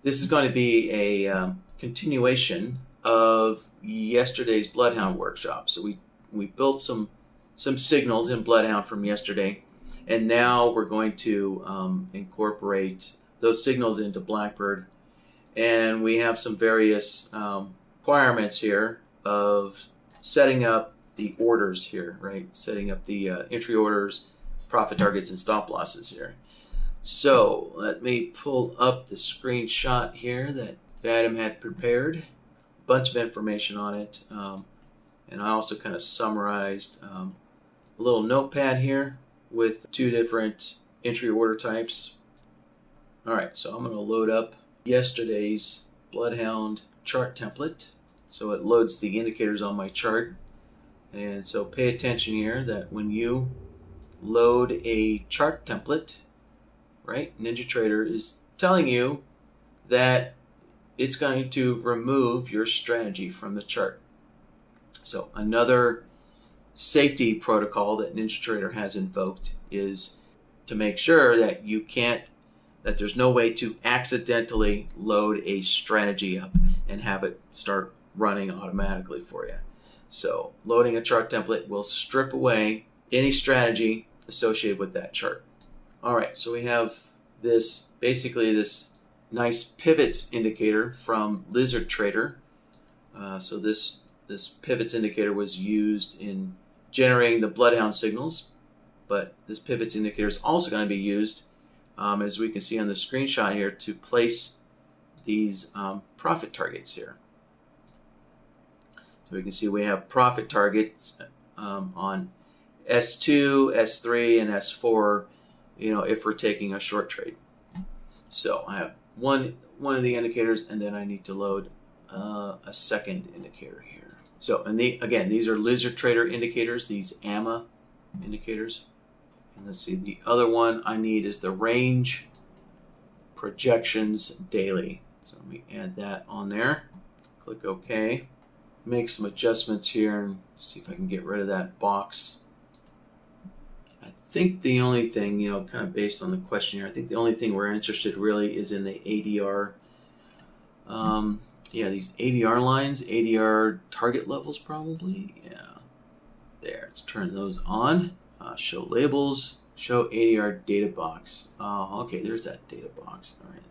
This is going to be a continuation of yesterday's BloodHound workshop. So we built some signals in BloodHound from yesterday, and now we're going to incorporate those signals into BlackBird. And we have some various requirements here of setting up the orders here, right? Setting up the entry orders, profit targets, and stop losses here. So let me pull up the screenshot here that Adam had prepared. A bunch of information on it. And I also kind of summarized a little notepad here with 2 different entry order types. All right, so I'm going to load up yesterday's BloodHound chart template. So it loads the indicators on my chart. And so pay attention here that when you load a chart template, right, NinjaTrader is telling you that it's going to remove your strategy from the chart. So another safety protocol that NinjaTrader has invoked is to make sure that that there's no way to accidentally load a strategy up and have it start running automatically for you. So loading a chart template will strip away any strategy associated with that chart. All right, so we have basically this nice pivots indicator from LizardTrader. So this pivots indicator was used in generating the BloodHound signals, but this pivots indicator is also going to be used, as we can see on the screenshot here, to place these profit targets here. So we can see we have profit targets on S2, S3, and S4, if we're taking a short trade. So I have one of the indicators, and then I need to load a second indicator here. So, and again, these are LizardTrader indicators, these AMA indicators. And let's see, the other one I need is the RangeProjectionsDaily. So let me add that on there. Click OK. Make some adjustments here and see if I can get rid of that box. I think the only thing, kind of based on the question here, I think the only thing we're interested really is in the ADR. Yeah, these ADR lines, ADR target levels probably. Yeah, there, let's turn those on. Show labels, show ADR data box. Okay, there's that data box. All right,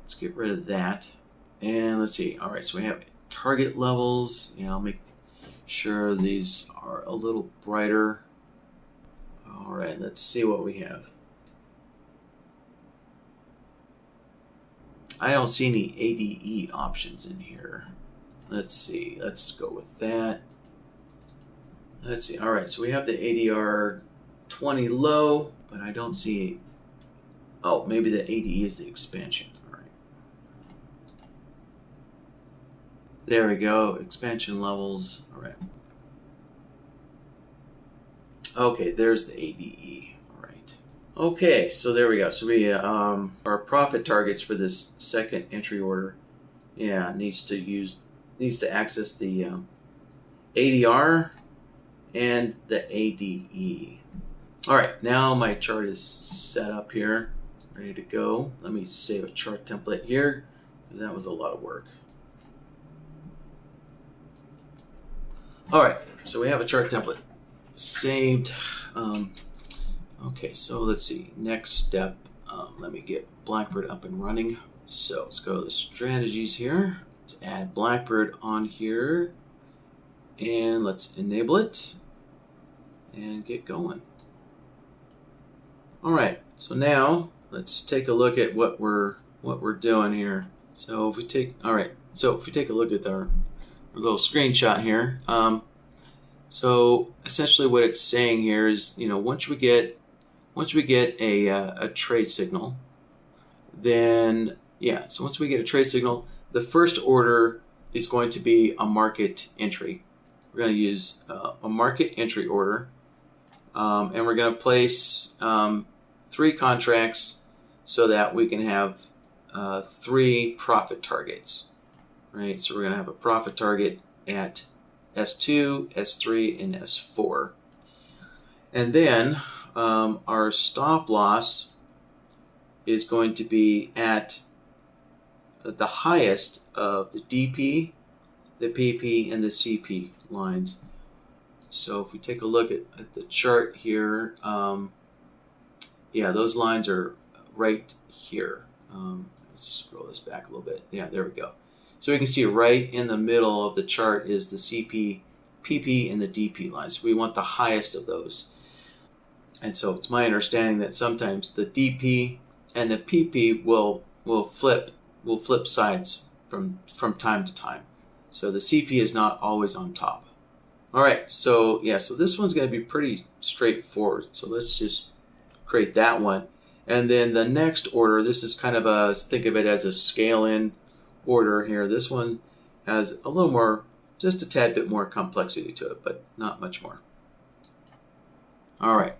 let's get rid of that. And let's see. All right, so we have target levels. I'll make sure these are a little brighter. All right, let's see what we have. I don't see any ADE options in here. Let's see. Let's go with that. Let's see. All right, so we have the ADR 20 low, but I don't see. Oh, maybe the ADE is the expansion. All right. There we go. Expansion levels. All right. Okay, there's the ADE. All right. Okay, so there we go. So we our profit targets for this second entry order, needs to access the ADR and the ADE. All right, now my chart is set up here, ready to go. Let me save a chart template here because that was a lot of work. All right, so we have a chart template saved. Okay, so let's see. Next step, let me get BlackBird up and running. So let's go to the strategies here. Let's add BlackBird on here, and let's enable it and get going. All right, so now let's take a look at what we're doing here. So if we take a look at our little screenshot here. So essentially what it's saying here is, once we get a trade signal, then once we get a trade signal, the first order is going to be a market entry. We're going to use a market entry order, and we're going to place 3 contracts so that we can have 3 profit targets, right? So we're going to have a profit target at S2, S3, and S4. And then our stop loss is going to be at the highest of the DP, the PP, and the CP lines. So if we take a look at the chart here, yeah, those lines are right here. Let's scroll this back a little bit. Yeah, there we go. So we can see right in the middle of the chart is the CP, PP, and the DP lines. So we want the highest of those. And so it's my understanding that sometimes the DP and the PP will flip sides from time to time. So the CP is not always on top. All right, so yeah, so this one's going to be pretty straightforward. So let's just create that one. And then the next order, this is kind of a, think of it as a scale in order here. This one has a little more, just a tad bit more complexity to it, but not much more. All right.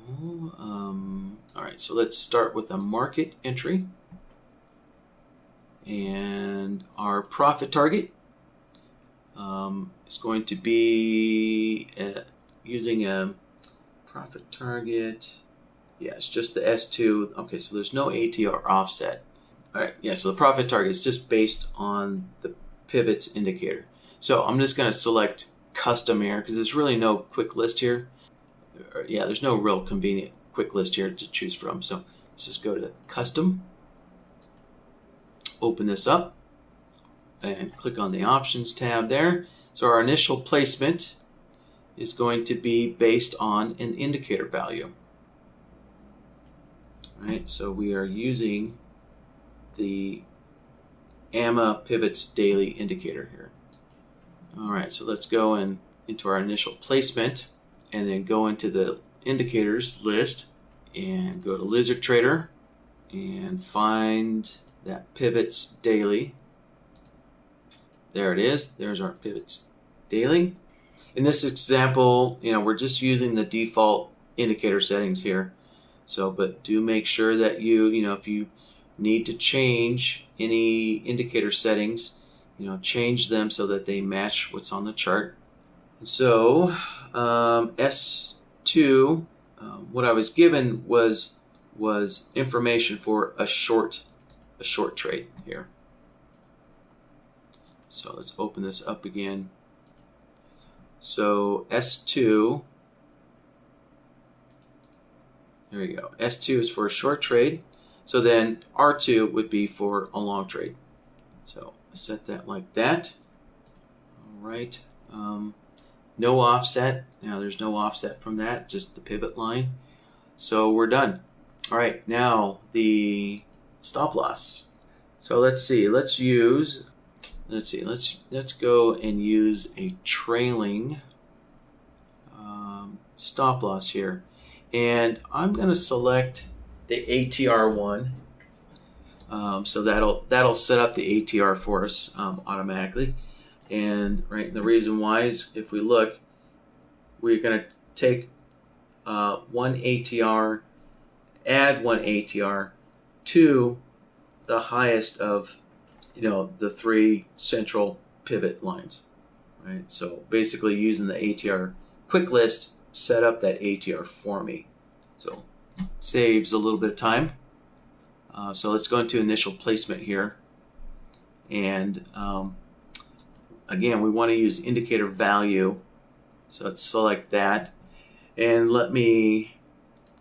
All right, so let's start with a market entry. And our profit target is going to be using a profit target. Yeah, it's just the S2. Okay, so there's no ATR offset. All right, yeah, so the profit target is just based on the pivots indicator. So I'm just going to select custom here because there's really no quick list here. Yeah, there's no real convenient quick list here to choose from. So let's just go to custom, open this up, and click on the options tab there. So our initial placement is going to be based on an indicator value. All right, so we are using the amaPivotsDaily indicator here. All right, so let's go into our initial placement and then go into the indicators list and go to Lizard Trader and find that Pivots Daily. There it is. There's our Pivots Daily. In this example, we're just using the default indicator settings here. So, but do make sure that if you need to change any indicator settings, change them so that they match what's on the chart. So, S2, what I was given was information for a short trade here. So let's open this up again. So S2, there you go. S2 is for a short trade. So then R2 would be for a long trade. So set that like that. All right. No offset. Now there's no offset from that, just the pivot line. So we're done. All right, now the stop loss. So let's see. Let's go and use a trailing stop loss here, and I'm going to select the ATR one. So that'll set up the ATR for us automatically. And the reason why is if we look, we're going to take one ATR, add one ATR to the highest of the three central pivot lines, right? So basically using the ATR quick list, set up that ATR for me. So saves a little bit of time. So let's go into initial placement here. And again, we want to use indicator value. So let's select that. And let me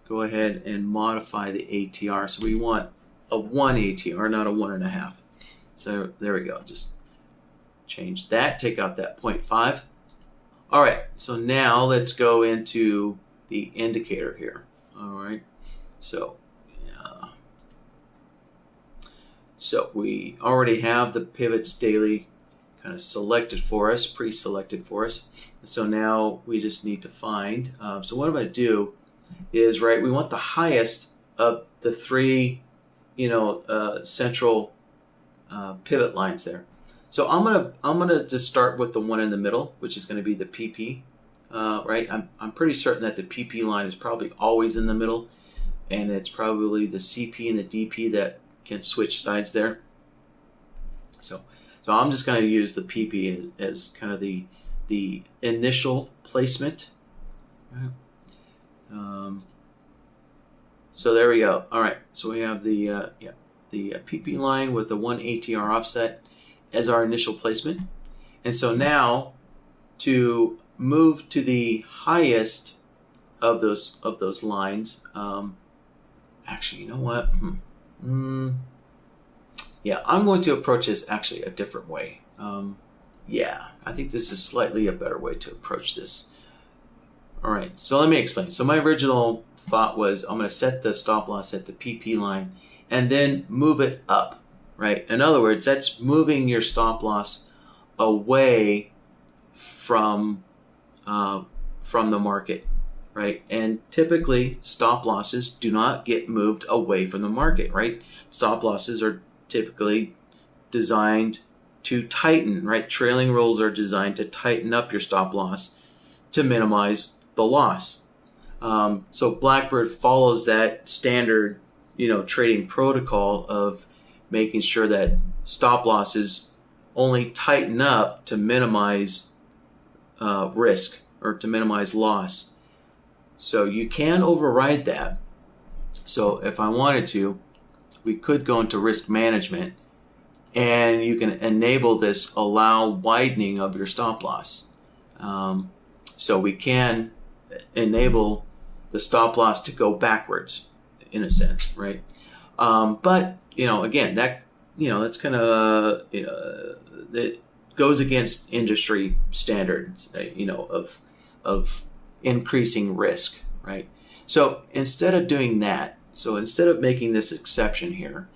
go ahead and modify the ATR. So we want a 1 ATR, not a 1.5. So there we go. Just change that, take out that 0.5. All right, so now let's go into the indicator here. All right, so we already have the Pivots Daily kind of selected for us, pre-selected for us. So now we just need to find. So what I'm going to do is we want the highest of the three, central pivot lines there. So I'm gonna just start with the one in the middle, which is going to be the PP. Right? I'm pretty certain that the PP line is probably always in the middle, and it's probably the CP and the DP that can switch sides there. So I'm just going to use the PP as kind of the initial placement. Right? So there we go. All right. So we have the the PP line with the 1 ATR offset as our initial placement. And so now to move to the highest of those lines, actually, you know what? Yeah, I'm going to approach this actually a different way. Yeah, I think this is slightly a better way to approach this. All right, so let me explain. So my original thought was I'm going to set the stop loss at the PP line and then move it up, right? In other words, that's moving your stop loss away from the market, right? And typically stop losses do not get moved away from the market, right? Stop losses are typically designed to tighten, right? Trailing rules are designed to tighten up your stop loss to minimize the loss. So BlackBird follows that standard, trading protocol of making sure that stop losses only tighten up to minimize risk or to minimize loss. So you can override that. So if I wanted to, we could go into risk management and you can enable this allow widening of your stop loss. So we can enable the stop loss to go backwards in a sense, right? But, again, that's kind of, it goes against industry standards, of increasing risk, right? So instead of doing that, instead of making this exception here,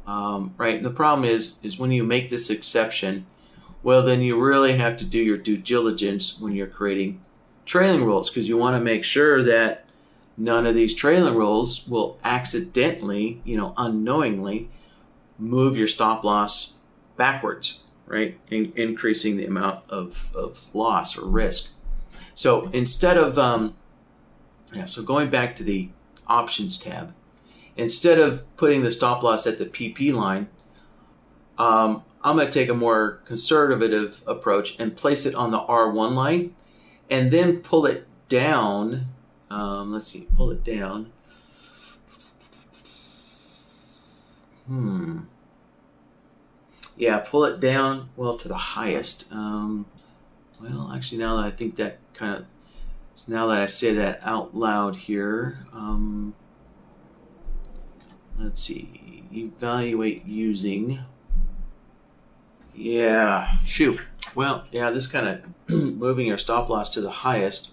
right, and the problem is when you make this exception, well, then you really have to do your due diligence when you're creating trailing rules, because you want to make sure that none of these trailing rules will accidentally, unknowingly move your stop loss backwards, right? Increasing the amount of loss or risk. So instead of, so going back to the options tab, instead of putting the stop loss at the PP line, I'm going to take a more conservative approach and place it on the R1 line and then pull it down. Pull it down. Yeah, pull it down, to the highest. Actually, now that I think that now that I say that out loud here, let's see, evaluate using. Yeah, shoot. Well, yeah, this kind of moving your stop loss to the highest,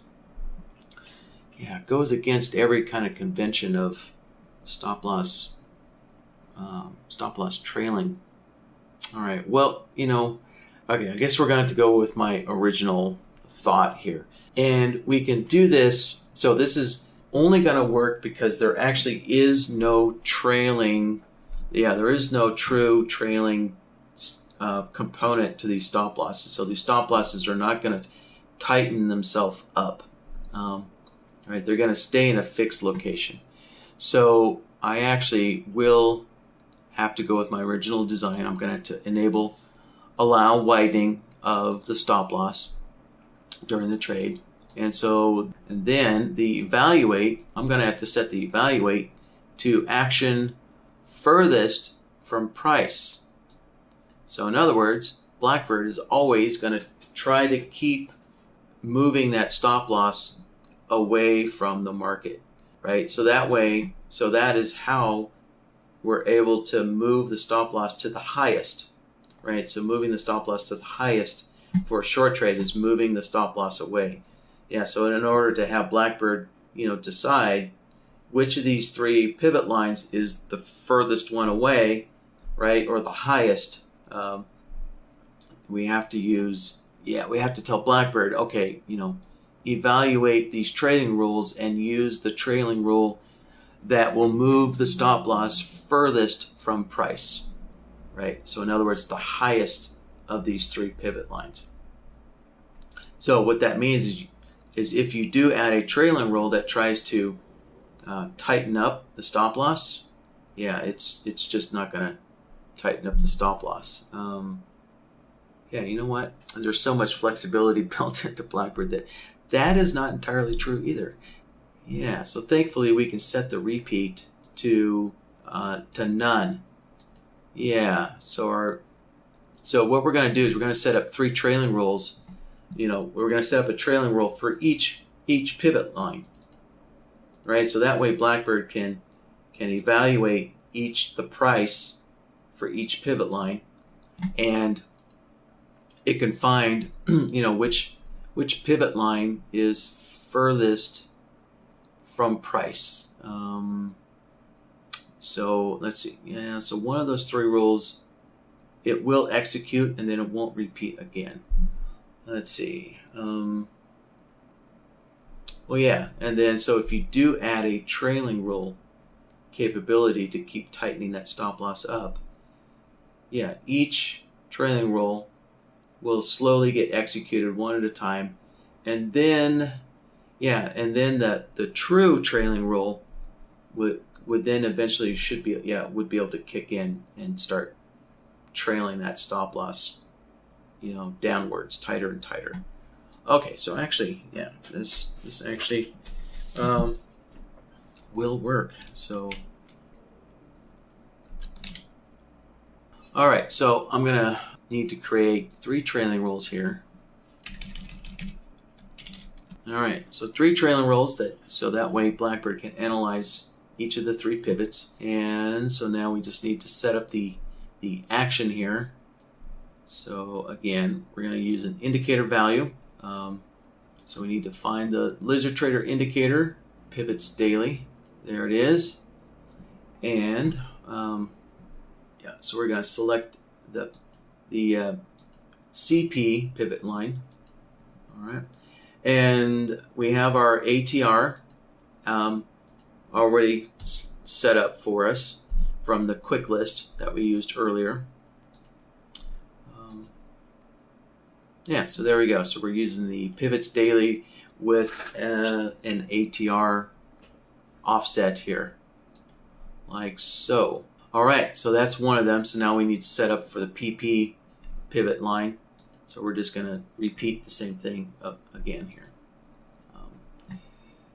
goes against every kind of convention of stop loss trailing. All right, well, okay, I guess we're going to have to go with my original thought here. And we can do this, so this is only going to work because there actually is no trailing, there is no true trailing component to these stop losses. So these stop losses are not going to tighten themselves up. Right? They're going to stay in a fixed location. So I actually will have to go with my original design. I'm going to allow widening of the stop loss during the trade. And then the evaluate, I'm going to have to set the evaluate to action furthest from price. So in other words, BlackBird is always going to try to keep moving that stop loss away from the market, right? So that is how we're able to move the stop loss to the highest, right? So moving the stop loss to the highest for a short trade is moving the stop loss away. Yeah, so in order to have BlackBird, decide which of these three pivot lines is the furthest one away, right, or the highest, we have to tell BlackBird, okay, evaluate these trailing rules and use the trailing rule that will move the stop loss furthest from price, right? So in other words, the highest of these three pivot lines. So what that means is if you do add a trailing rule that tries to tighten up the stop loss, it's just not going to tighten up the stop loss. You know what? There's so much flexibility built into BlackBird that is not entirely true either. Yeah, so thankfully we can set the repeat to none. yeah, so what we're going to do is we're going to set up 3 trailing rolls. We're going to set up a trailing roll for each pivot line, right? So that way BlackBird can evaluate the price for each pivot line, and it can find which pivot line is furthest from price. So let's see. Yeah, so one of those 3 rules, it will execute and then it won't repeat again. Let's see. Well, yeah, and then so if you do add a trailing roll capability to keep tightening that stop loss up, yeah, each trailing roll will slowly get executed one at a time, and then the true trailing roll would then eventually would be able to kick in and start trailing that stop loss, downwards, tighter and tighter. Okay, so actually, yeah, this actually will work. So, all right, so I'm gonna need to create 3 trailing rolls here. All right, so 3 trailing rolls so that way BlackBird can analyze each of the 3 pivots. And so now we just need to set up the action here. So again, we're going to use an indicator value. So we need to find the Lizard Trader indicator, BlackBivotsDaily. There it is. And so we're going to select the CP pivot line. All right. And we have our ATR already set up for us from the quick list that we used earlier. So there we go. So we're using the BlackBivotsDaily with an ATR offset here, like so. All right, so that's one of them. So now we need to set up for the PP pivot line. So we're just going to repeat the same thing again here.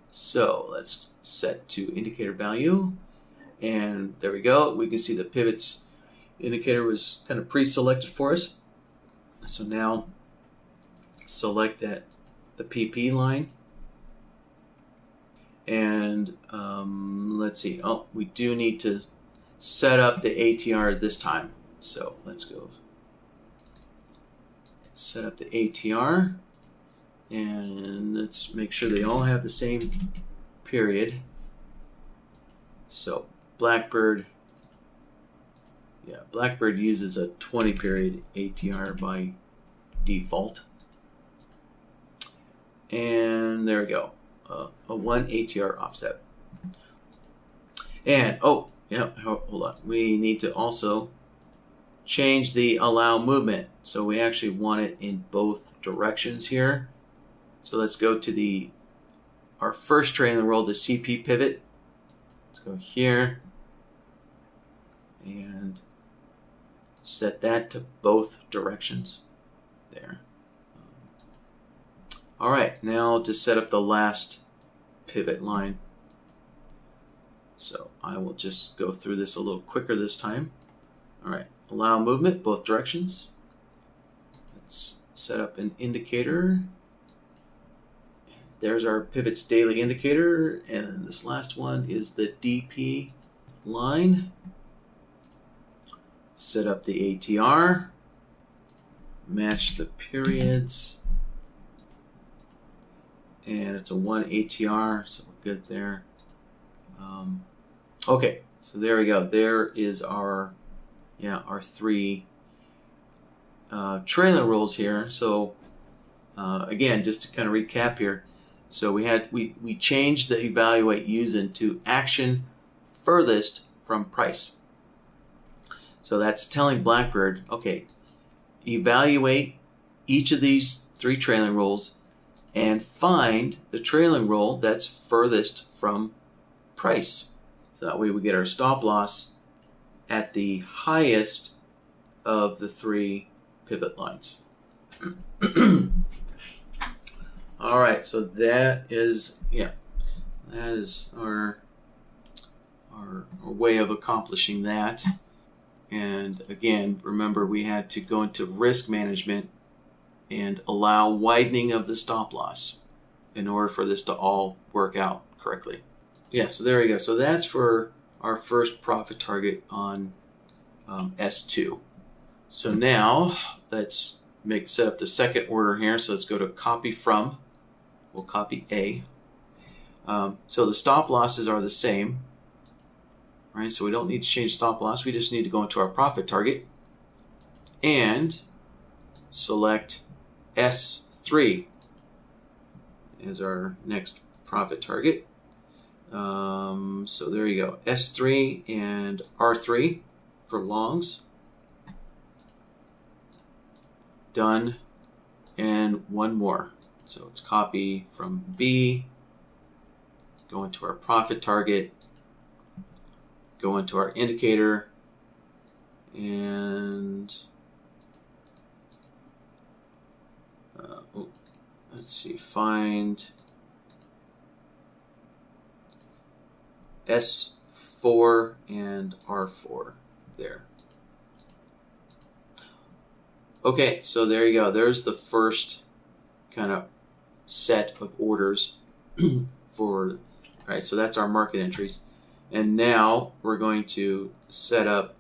So let's set to indicator value. And there we go. We can see the pivots indicator was kind of pre-selected for us. So now select the PP line. And let's see. Oh, we do need to set up the ATR this time. So let's go set up the ATR, and let's make sure they all have the same period. So BlackBird uses a 20 period ATR by default. And there we go, a 1 ATR offset. And hold on, we need to also change the allow movement. So we actually want it in both directions here. So let's go to our first trailing roll, the CP pivot. Let's go here and set that to both directions there. All right, now to set up the last pivot line. So I will just go through this a little quicker this time. All right, allow movement both directions. Let's set up an indicator. There's our BlackBivotsDaily indicator, and this last one is the DP line. Set up the ATR, match the periods, and it's a 1 ATR, so we're good there. Okay, so there we go. There is our 3 trailing rolls here. So again, just to kind of recap here, so we changed the evaluate using to action furthest from price. So that's telling BlackBird, okay, evaluate each of these 3 trailing rolls and find the trailing roll that's furthest from price. So that way we get our stop loss at the highest of the 3 pivot lines. All right, so that is our way of accomplishing that. And again, remember we had to go into risk management and allow widening of the stop loss in order for this to all work out correctly. Yeah, so there we go. So that's for our first profit target on S2. So now let's set up the second order here. So let's go to copy from. We'll copy A. So the stop losses are the same, right? So we don't need to change stop loss. We just need to go into our profit target and select S3 as our next profit target. So there you go, S3 and R3 for longs. Done. And one more. So it's copy from B, go into our profit target, go into our indicator, and let's see, find S4 and R4 there. Okay, so there you go. There's the first kind of set of orders for, all right, so that's our market entries. And now we're going to set up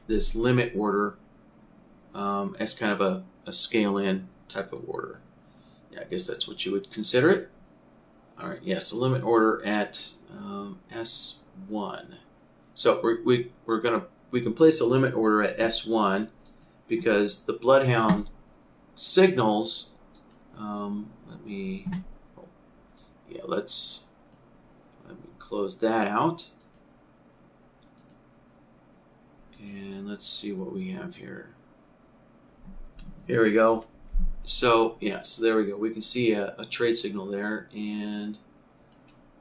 this limit order as kind of a scale in type of order. Yeah, I guess that's what you would consider it. All right, yes, yeah, so limit order at S1. So we can place a limit order at S1 because the BloodHound signals. Let me close that out, and let's see what we have here. Here we go. So yeah, so there we go. We can see a trade signal there, and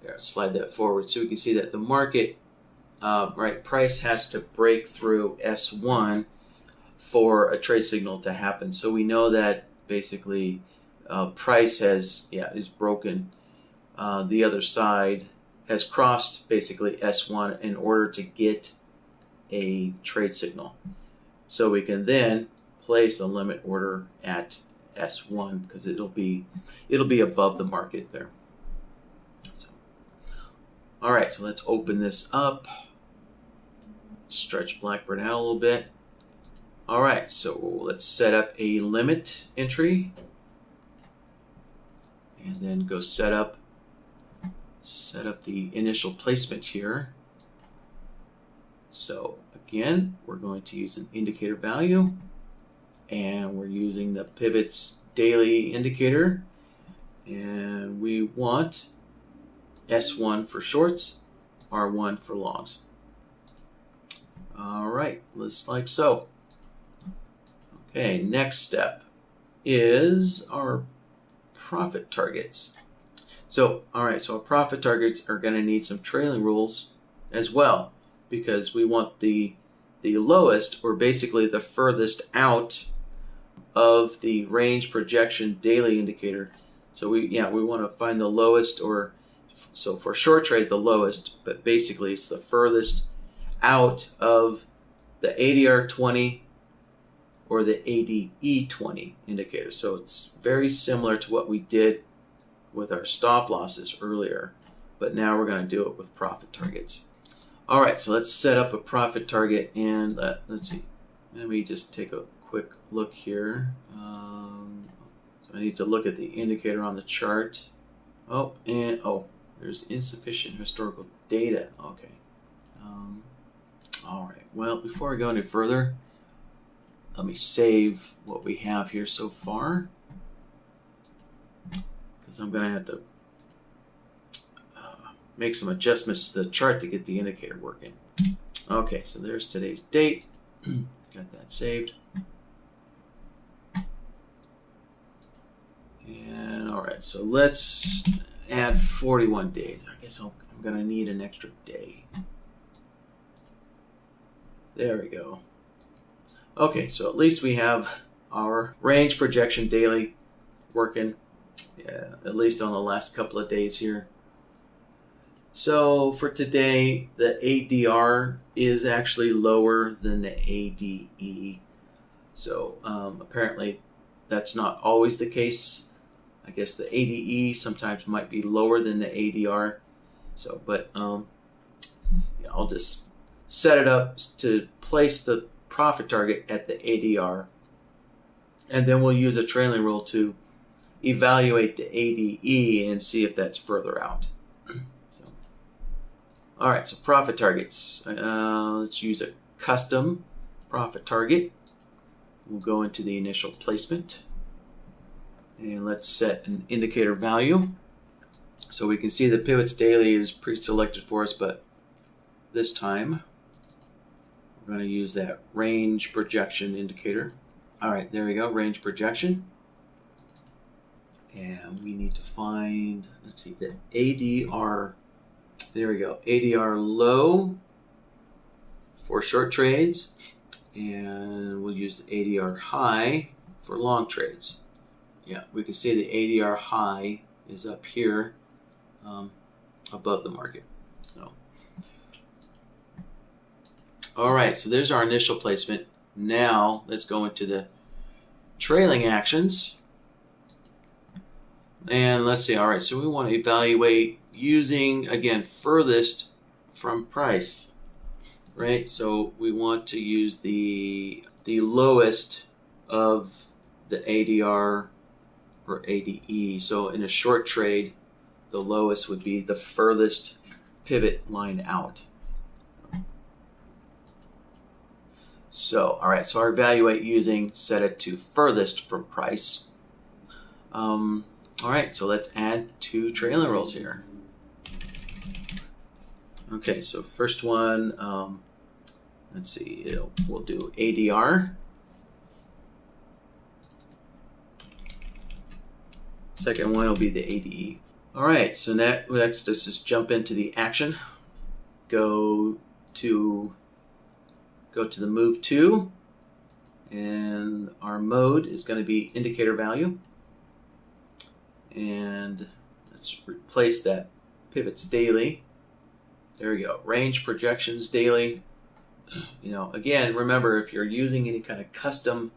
there, slide that forward so we can see that the market, right, price has to break through S1 for a trade signal to happen. So we know that basically price is broken. The other side has crossed basically S1 in order to get a trade signal. So we can then place a limit order at S1 because it'll be above the market there. So, all right, so let's open this up. Stretch BlackBird out a little bit. All right, so let's set up a limit entry, and then go set up the initial placement here. So again, we're going to use an indicator value, and we're using the BlackBivotsDaily indicator, and we want S1 for shorts, R1 for longs. All right, looks like so. Okay, next step is our profit targets. So, all right, so our profit targets are going to need some trailing rules as well, because we want the lowest, or basically the furthest out of the range projection daily indicator. So we want to find the lowest, or so for short trade the lowest, but basically it's the furthest out of the ADR20 or the ADE20 indicator. So it's very similar to what we did with our stop losses earlier, but now we're going to do it with profit targets. All right, so let's set up a profit target, and let's see. Let me just take a quick look here. So I need to look at the indicator on the chart. Oh, there's insufficient historical data. Okay. All right. Well, before I go any further, let me save what we have here so far, because I'm going to have to make some adjustments to the chart to get the indicator working. Okay, so there's today's date. Got that saved. And all right, so let's add 41 days. I guess I'm going to need an extra day. There we go. Okay, so at least we have our range projection daily working, at least on the last couple of days here. So for today, the ADR is actually lower than the ADE. So apparently that's not always the case. I guess the ADE sometimes might be lower than the ADR. So, but yeah, I'll just set it up to place the profit target at the ADR. And then we'll use a trailing rule to evaluate the ADE and see if that's further out. So, all right, so profit targets. Let's use a custom profit target. We'll go into the initial placement. And let's set an indicator value. So we can see the pivots daily is pre-selected for us, but this time we're going to use that range projection indicator. All right, there we go, range projection. And we need to find, let's see, the ADR. There we go, ADR low for short trades. And we'll use the ADR high for long trades. Yeah, we can see the ADR high is up here above the market. So, all right, so there's our initial placement. Now let's go into the trailing actions. And let's see, all right, so we want to evaluate using, again, furthest from price, right? So we want to use the lowest of the ADR or ADE. So in a short trade, the lowest would be the furthest pivot line out. So, all right, so our evaluate using set it to furthest from price. All right, so let's add 2 trailing rules here. Okay, so first one, let's see, we'll do ADR. Second one will be the ADE. All right, so next let's just jump into the action. Go to the move to, and our mode is going to be indicator value. And let's replace that pivots daily. There we go, range projections daily. You know, again, remember if you're using any kind of custom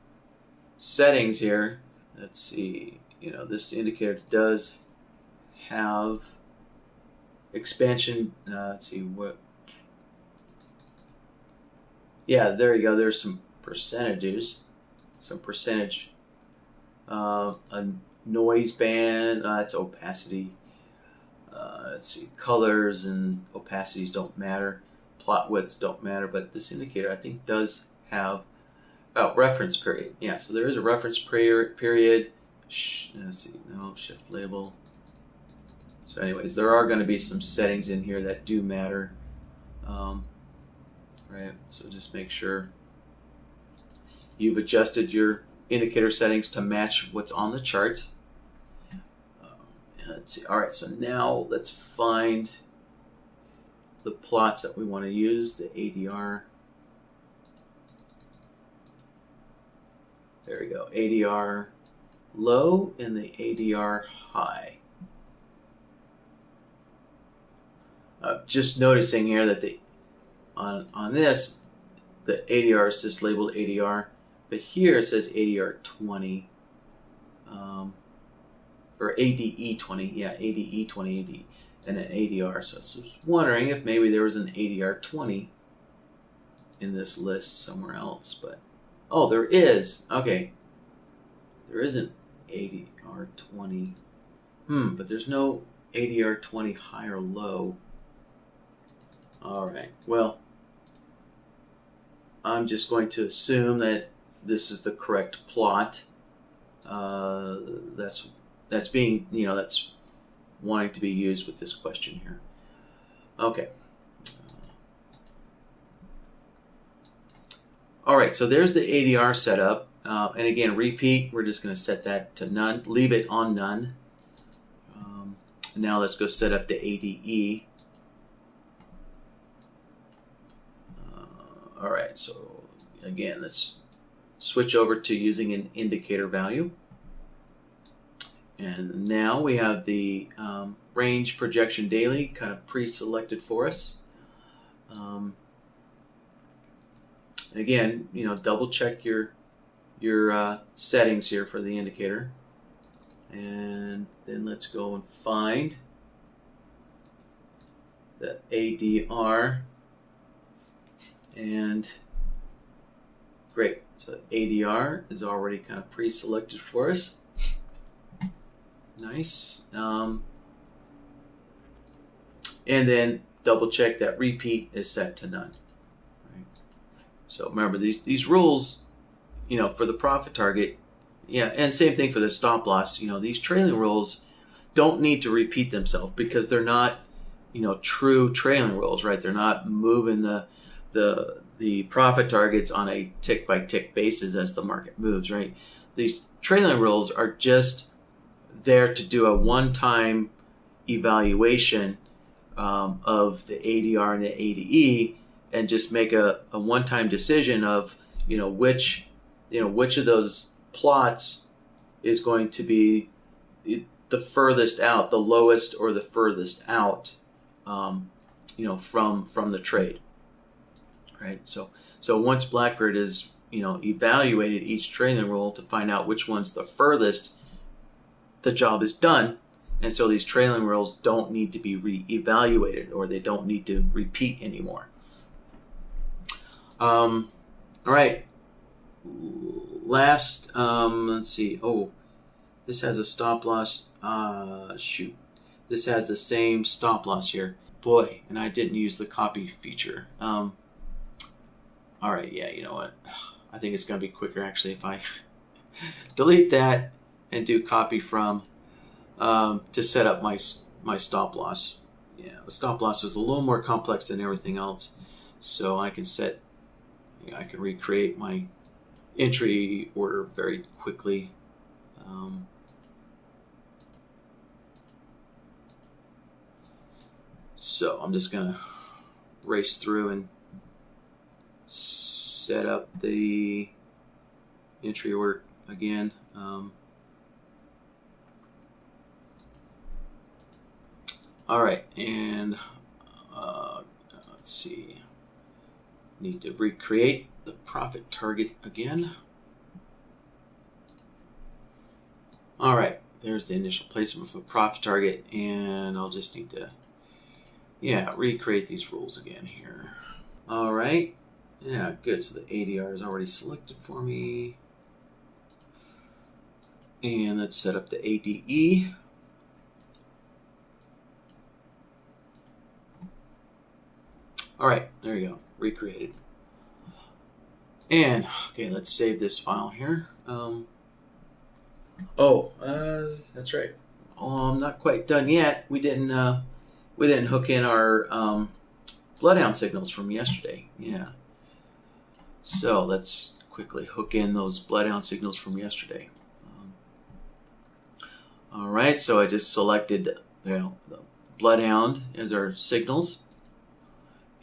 settings here, let's see, you know, this indicator does have expansion. Let's see what. Yeah, there you go. There's some percentages, some percentage. A noise band. That's opacity. Let's see. Colors and opacities don't matter. Plot widths don't matter. But this indicator, I think, does have reference period. Yeah, so there is a reference period. Let's see. No, shift label. So anyways, there are going to be some settings in here that do matter. Right, so just make sure you've adjusted your indicator settings to match what's on the chart. Let's see. All right, so now let's find the plots that we want to use, the ADR. There we go, ADR low and the ADR high. Just noticing here that on this, the ADR is just labeled ADR, but here it says ADR 20, or ADE 20, yeah, ADE 20, ADE, and then ADR. So I was wondering if maybe there was an ADR 20 in this list somewhere else, but oh, there is. Okay, there is an ADR 20, but there's no ADR 20 high or low. All right, well, I'm just going to assume that this is the correct plot. That's being, you know, that's wanting to be used with this question here. Okay. All right, so there's the ADR setup. And again, repeat, we're just going to set that to none, leave it on none. Now let's go set up the ADE. All right, so again, let's switch over to using an indicator value. And now we have the range projection daily kind of pre-selected for us. Again, double check your settings here for the indicator, and then let's go and find the ADR, and great. So ADR is already kind of pre-selected for us. Nice. And then double check that repeat is set to none. Right. So remember these rules, for the profit target, and same thing for the stop loss. These trailing rules don't need to repeat themselves because they're not, true trailing rules, right? They're not moving the profit targets on a tick by tick basis as the market moves, right? These trailing rules are just there to do a one-time evaluation of the ADR and the ADE, and just make a one-time decision of which of those plots is going to be the furthest out, the lowest or the furthest out, from the trade, right? So once BlackBird is evaluated each trailing rule to find out which one's the furthest, the job is done. And so these trailing rules don't need to be re-evaluated, or they don't need to repeat anymore. All right. Last, let's see. Oh, this has a stop loss. Shoot. This has the same stop loss here. Boy, and I didn't use the copy feature. All right, yeah, you know what? I think it's going to be quicker, actually, if I delete that and do copy from to set up my stop loss. Yeah, the stop loss was a little more complex than everything else, so I can I can recreate my entry order very quickly. So I'm just gonna race through and set up the entry order again. All right, and let's see. Need to recreate the profit target again. All right, there's the initial placement for the profit target, and I'll just need to, recreate these rules again here. All right, yeah, good. So the ADR is already selected for me, and let's set up the ADE. All right, there you go, recreated. And okay, let's save this file here. That's right. I'm not quite done yet. We didn't hook in our BloodHound signals from yesterday. Yeah. So let's quickly hook in those BloodHound signals from yesterday. All right. So I just selected the BloodHound as our signals.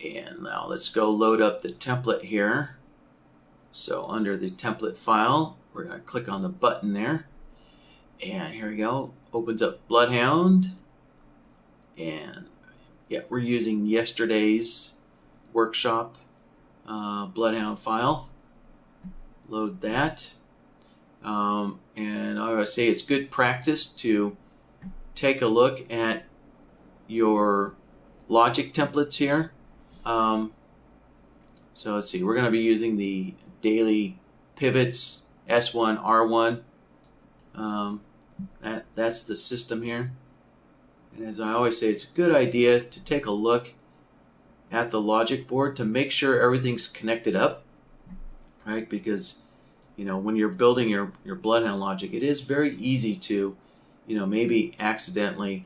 And now let's go load up the template here. So under the template file, we're going to click on the button there. And here we go. Opens up BloodHound. And yeah, we're using yesterday's workshop BloodHound file. Load that. And I would say it's good practice to take a look at your logic templates here. So let's see, we're going to be using the daily pivots S1, R1. That's the system here. And as I always say, it's a good idea to take a look at the logic board to make sure everything's connected up, right? Because, when you're building your BloodHound logic, it is very easy to, maybe accidentally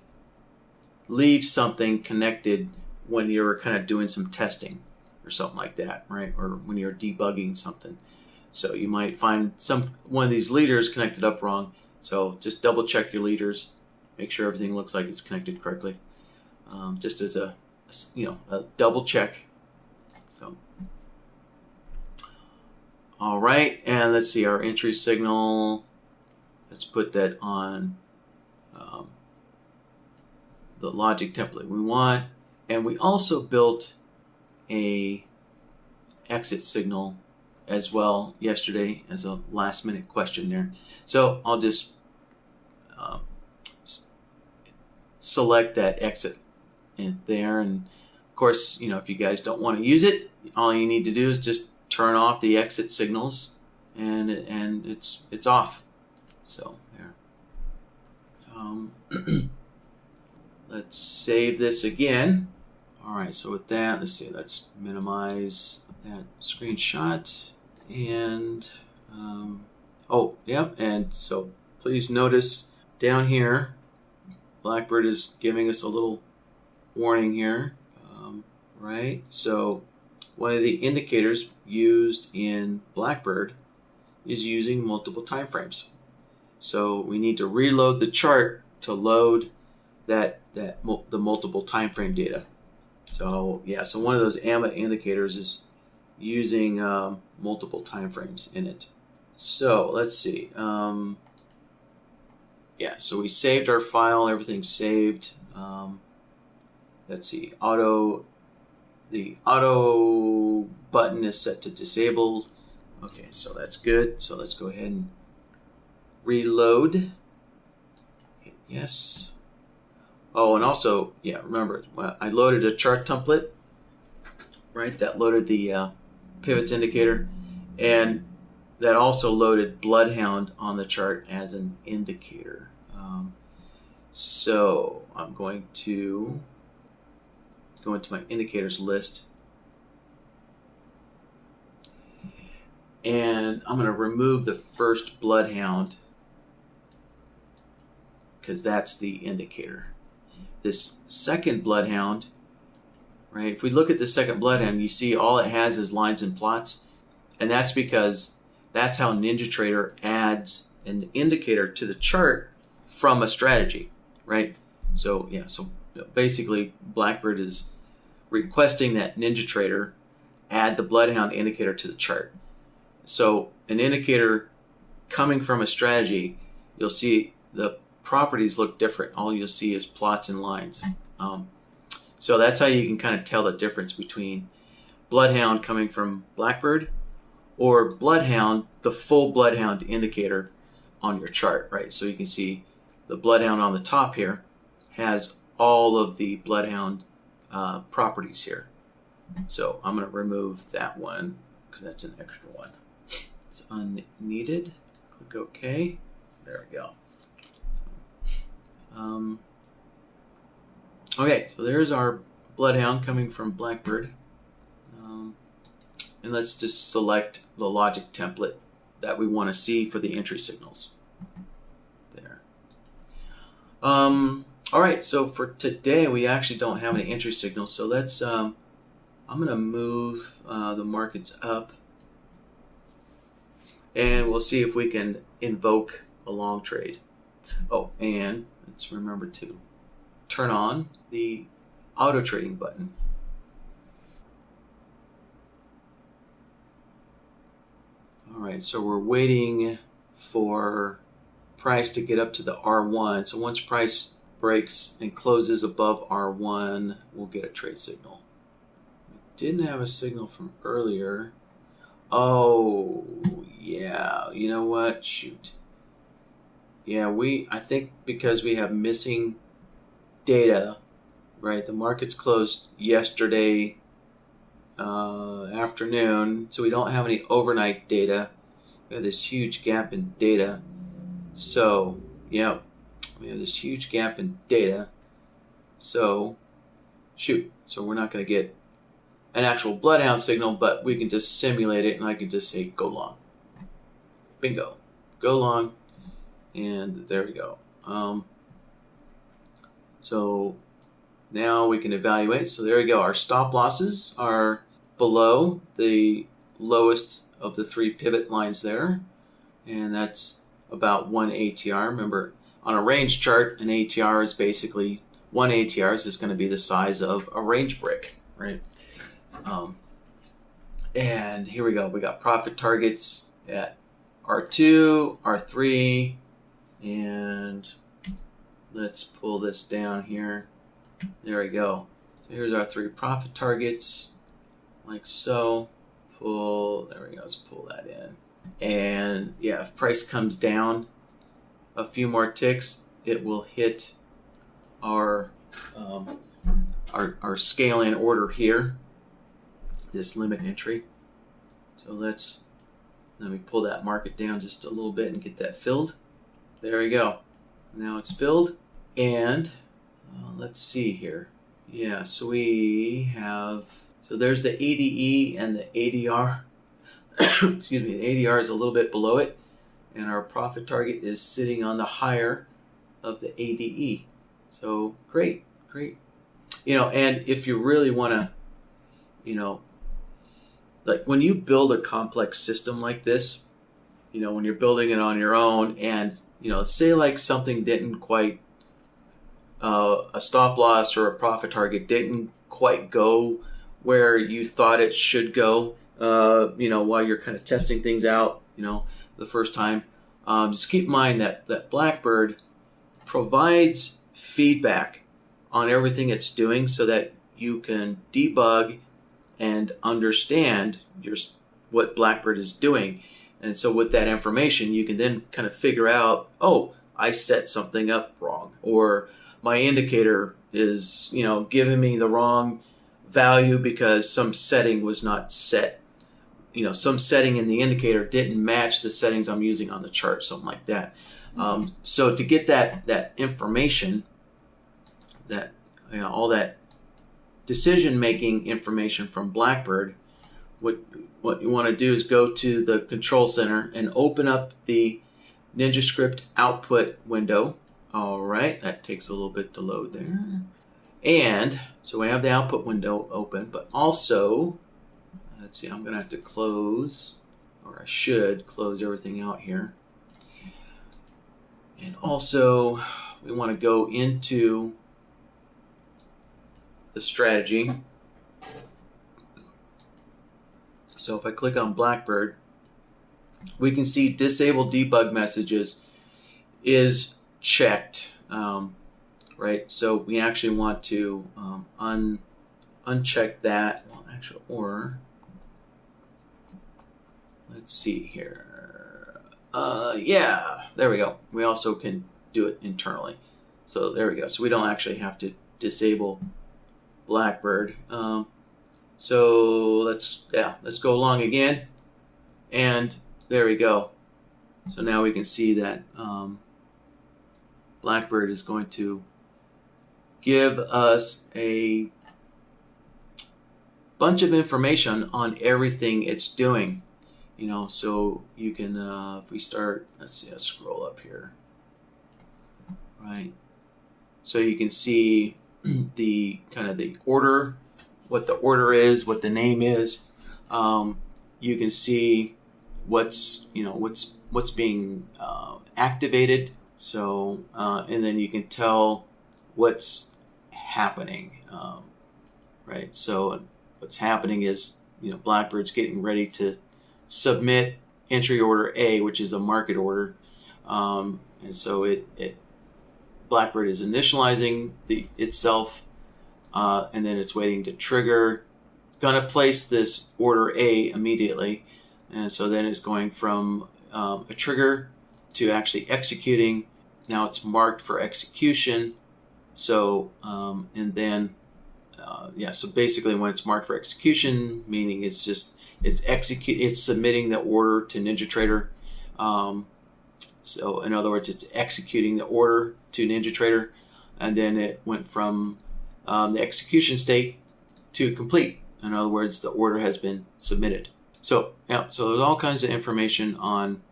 leave something connected when you're kind of doing some testing or something like that, right? Or when you're debugging something. So you might find one of these leaders connected up wrong. So just double check your leaders, make sure everything looks like it's connected correctly. Just as a double check. So, all right, and let's see our entry signal. Let's put that on um, the logic template we want, and we also built a exit signal as well yesterday as a last minute question there. So I'll just select that exit in there, and of course, you know, if you guys don't want to use it, all you need to do is just turn off the exit signals, and it's off. So there. Let's save this again. All right, so with that, let's see, let's minimize that screenshot, and oh, yep, and so please notice down here, BlackBird is giving us a little warning here, right? So one of the indicators used in BlackBird is using multiple time frames. So we need to reload the chart to load the multiple time frame data. So yeah, so one of those AMA indicators is using multiple time frames in it. So let's see. Yeah, so we saved our file. Everything's saved. Let's see. The auto button is set to disabled. Okay, so that's good. So let's go ahead and reload. Hit yes. Oh, and also, yeah, remember, I loaded a chart template, right? That loaded the pivots indicator, and that also loaded BloodHound on the chart as an indicator. So I'm going to go into my indicators list, and I'm going to remove the first BloodHound because that's the indicator. This second BloodHound, right? If we look at the second BloodHound, you see all it has is lines and plots, and that's because that's how NinjaTrader adds an indicator to the chart from a strategy, right? So yeah, so basically BlackBird is requesting that NinjaTrader add the BloodHound indicator to the chart. So an indicator coming from a strategy, you'll see the properties look different. All you'll see is plots and lines. So that's how you can kind of tell the difference between BloodHound coming from BlackBird or BloodHound, the full BloodHound indicator on your chart, right? So you can see the BloodHound on the top here has all of the BloodHound properties here. So I'm going to remove that one because that's an extra one. It's unneeded. Click OK. There we go. Okay, so there's our BloodHound coming from BlackBird. And let's just select the logic template that we want to see for the entry signals. There. All right, so for today, we actually don't have any entry signals. So let's, I'm going to move the markets up. And we'll see if we can invoke a long trade. Oh, and let's remember to turn on the auto trading button. All right, so we're waiting for price to get up to the R1. So once price breaks and closes above R1, we'll get a trade signal. We didn't have a signal from earlier. Oh, yeah, you know what? Shoot. Yeah, I think because we have missing data, right? The markets closed yesterday afternoon, so we don't have any overnight data. We have this huge gap in data. So, yeah, we have this huge gap in data. So, shoot. So we're not going to get an actual BloodHound signal, but we can just simulate it, and I can just say go long. Bingo. Go long. And there we go. So now we can evaluate. So there we go. Our stop losses are below the lowest of the three pivot lines there. And that's about 1 ATR. Remember, on a range chart, an ATR is basically, 1 ATR is just going to be the size of a range brick, right? And here we go. We got profit targets at R2, R3, and let's pull this down here. There we go. So here's our 3 profit targets, like so. There we go, let's pull that in. And yeah, if price comes down a few more ticks, it will hit our scale in order here, this limit entry. So let me pull that market down just a little bit and get that filled. There we go. Now it's filled. And let's see here. Yeah, so we have, so there's the ADE and the ADR. Excuse me, the ADR is a little bit below it, and our profit target is sitting on the higher of the ADE. So great. And if you really want to, like when you build a complex system like this, when you're building it on your own, and say like something didn't quite, a stop loss or a profit target didn't quite go where you thought it should go, while you're kind of testing things out, the first time, just keep in mind that BlackBird provides feedback on everything it's doing so that you can debug and understand what BlackBird is doing. And so with that information, you can then kind of figure out, oh, I set something up wrong, or my indicator is, giving me the wrong value because some setting was not set. Some setting in the indicator didn't match the settings I'm using on the chart, something like that. So to get that information, that all that decision-making information from BlackBird, what you want to do is go to the control center and open up the NinjaScript output window. All right, that takes a little bit to load there. And so we have the output window open, but also, let's see, I'm going to have to close, or I should close everything out here. And also, we want to go into the strategy. So if I click on BlackBird, we can see disable debug messages is checked, right? So we actually want to uncheck that. Well, actually, or let's see here. Yeah, there we go. We also can do it internally. So there we go. So we don't actually have to disable BlackBird. So let's go along again, and there we go. So now we can see that BlackBird is going to give us a bunch of information on everything it's doing. So you can, if we start, let's see, let's scroll up here, right? So you can see the kind of the order, what the order is, what the name is. You can see what's being activated. So and then you can tell what's happening, right? So what's happening is BlackBird's getting ready to submit entry order A, which is a market order, and so BlackBird is initializing itself, and then it's waiting to trigger. Going to place this order A immediately, and so then it's going from a trigger to actually executing. Now it's marked for execution. So and then so basically when it's marked for execution, meaning it's submitting the order to NinjaTrader. So in other words, it's executing the order to NinjaTrader, and then it went from the execution state to complete. In other words, the order has been submitted. So so there's all kinds of information on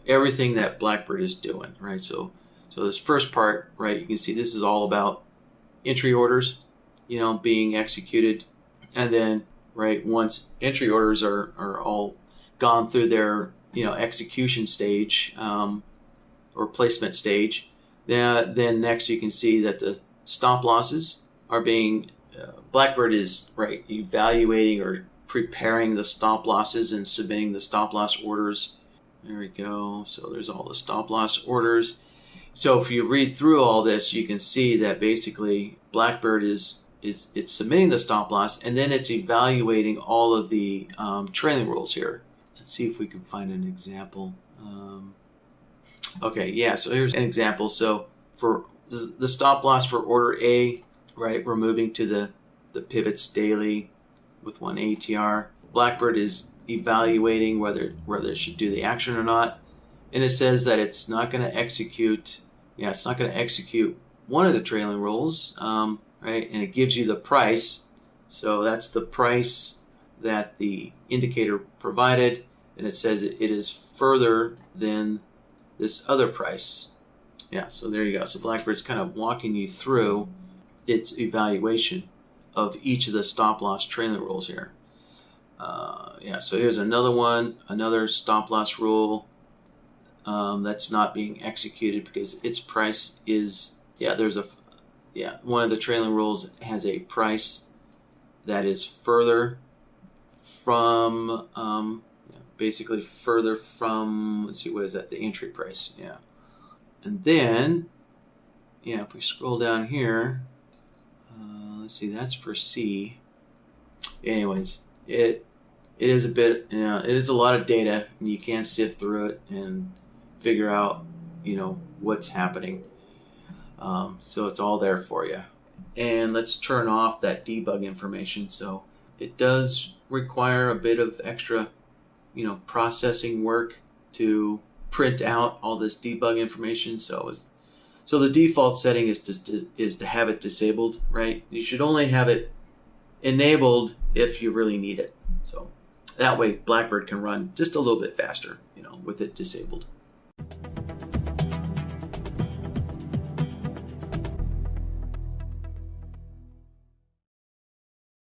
everything that BlackBird is doing, right? So this first part, right, you can see this is all about entry orders, being executed, and then right once entry orders are all gone through their execution stage or placement stage, then next you can see that the stop losses are being BlackBird is evaluating or preparing the stop losses and submitting the stop loss orders. There we go. So there's all the stop loss orders. So if you read through all this, you can see that basically BlackBird it's submitting the stop loss, and then it's evaluating all of the trailing rules here. Let's see if we can find an example. Okay, yeah, so here's an example. So for the stop loss for order A, right, we're moving to the pivots daily with 1 ATR. BlackBird is evaluating whether it should do the action or not, and it says that it's not going to execute. Yeah, it's not going to execute one of the trailing rules, right? And it gives you the price. So that's the price that the indicator provided, and it says it is further than this other price. Yeah, so there you go. So BlackBird's kind of walking you through its evaluation of each of the stop loss trailing rules here. Yeah, so here's another one, another stop loss rule that's not being executed because its price is, one of the trailing rules has a price that is further from, basically further from, let's see, what is that, the entry price, yeah. And then, yeah, if we scroll down here, let's see, that's for C. Anyways, it is a bit, it is a lot of data, and you can't sift through it and figure out, what's happening. So it's all there for you. And let's turn off that debug information. So it does require a bit of extra, processing work to print out all this debug information. So the default setting is to have it disabled, right? You should only have it enabled if you really need it. So that way BlackBird can run just a little bit faster, with it disabled.